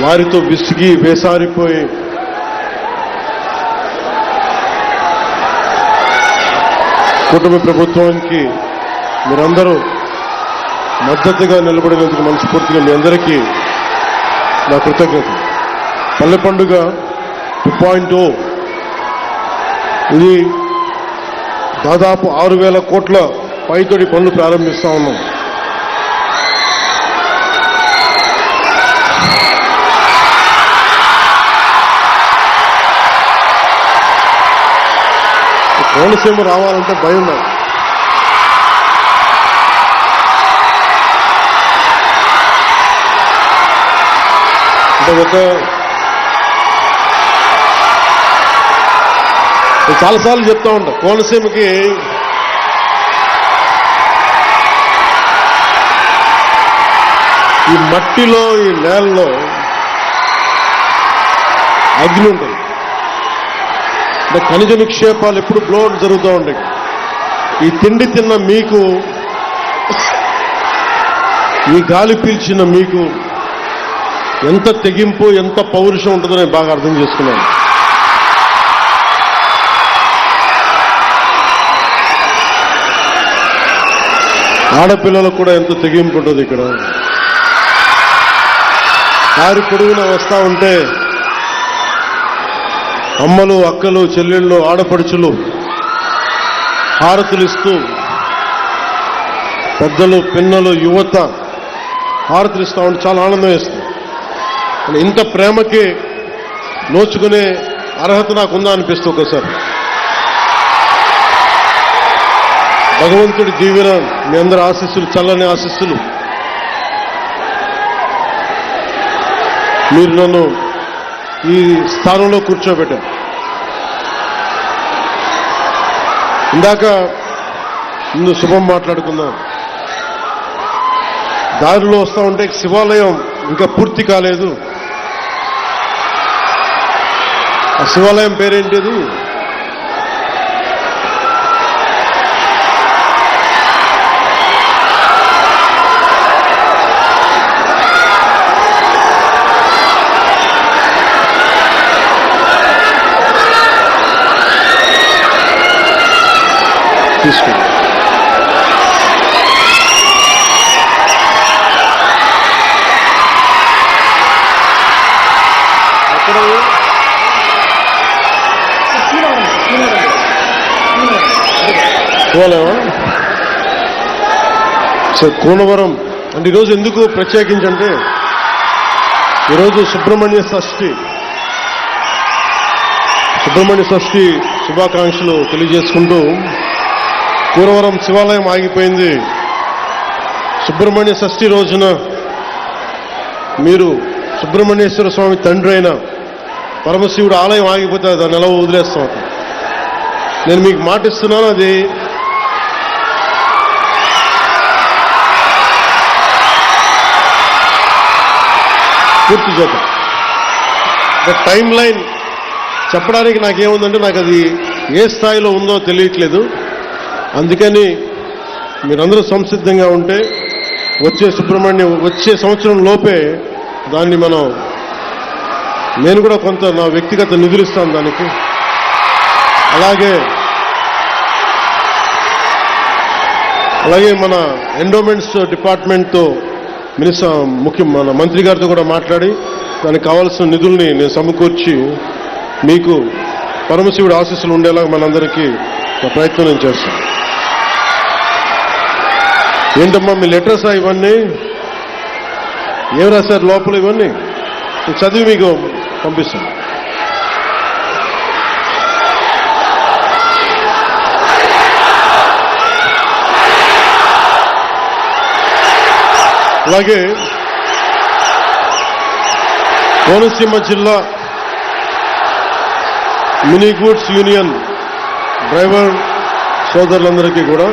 వారితో విసిగి వేసారిపోయి కూటమి ప్రభుత్వానికి మీరందరూ మద్దతుగా నిలబడినందుకు మనస్ఫూర్తిగా మీ అందరికీ నా కృతజ్ఞత. పల్లె పండుగ 2.0 ఇది దాదాపు 6,000 కోట్ల పైతోడి పనులు ప్రారంభిస్తా ఉన్నాం. కోనసీమ రావాలంటే భయం నాకు. అంటే చాలాసార్లు చెప్తా ఉంటా, కోనసీమకి ఈ మట్టిలో ఈ నేలలో అగ్ని ఉంటుంది. అంటే ఖనిజ నిక్షేపాలు ఎప్పుడు బ్లోడ్ జరుగుతూ ఉంటాయి. ఈ తిండి తిన్న మీకు, ఈ గాలి పీల్చిన మీకు ఎంత తెగింపు, ఎంత పౌరుషం ఉంటుందో నేను బాగా అర్థం చేసుకున్నాను. ఆడపిల్లలకు కూడా ఎంత తెగింపు ఉంటుంది. ఇక్కడ దారి పొడుగున వస్తా ఉంటే అమ్మలు, అక్కలు, చెల్లెళ్ళు, ఆడపడుచులు హారతులు ఇస్తూ, పెద్దలు, పిన్నలు, యువత హారతులు ఇస్తా ఉంటే చాలా ఆనందం వేస్తుంది. ఇంత ప్రేమకి నోచుకునే అర్హత నాకుందా అనిపిస్తుంది ఒకసారి. భగవంతుడి దీవెన, మీ అందరి ఆశీస్సులు, చల్లని ఆశీస్సులు, మీరు నన్ను ఈ స్థానంలో కూర్చోబెట్టారు. ఇందాక ముందు శుభం మాట్లాడుకుందాం. దారిలో వస్తా ఉంటే శివాలయం ఇంకా పూర్తి కాలేదు. ఆ శివాలయం పేరేంటిది? తీసుకోండి. సో కూనవరం అంటే ఈరోజు ఎందుకు ప్రత్యేకించి అంటే, ఈరోజు సుబ్రహ్మణ్య షష్ఠి శుభాకాంక్షలు తెలియజేసుకుంటూ, కూనవరం శివాలయం ఆగిపోయింది. సుబ్రహ్మణ్య షష్ఠి రోజున మీరు సుబ్రహ్మణ్యేశ్వర స్వామి తండ్రి అయిన పరమశివుడు ఆలయం ఆగిపోతే దాన్ని ఎలా వదిలేస్తాం? నేను మీకు మాటిస్తున్నాను, అది పూర్తి చేద్దాం. టైం లైన్ చెప్పడానికి నాకేముందంటే, నాకు అది ఏ స్థాయిలో ఉందో తెలియట్లేదు. అందుకని మీరందరూ సంసిద్ధంగా ఉంటే వచ్చే సంవత్సరం లోపే దాన్ని నేను కూడా కొంత నా వ్యక్తిగత నిధులు ఇస్తాను దానికి. అలాగే మన ఎండోమెంట్స్ డిపార్ట్మెంట్తో మన మంత్రి గారితో కూడా మాట్లాడి దానికి కావాల్సిన నిధుల్ని నేను సమకూర్చి మీకు పరమశివుడి ఆశీస్సులు ఉండేలా మనందరికీ ప్రయత్నం నేను చేస్తాను. ఏంటమ్మా మీ లెటర్స్ ఇవన్నీ ఏం రాశారు లోపల? ఇవన్నీ చదివి మీకు పంపిస్తాను. అలాగే కోనసీమ జిల్లా మినీ గూడ్స్ యూనియన్ డ్రైవర్ సోదరులందరికీ కూడా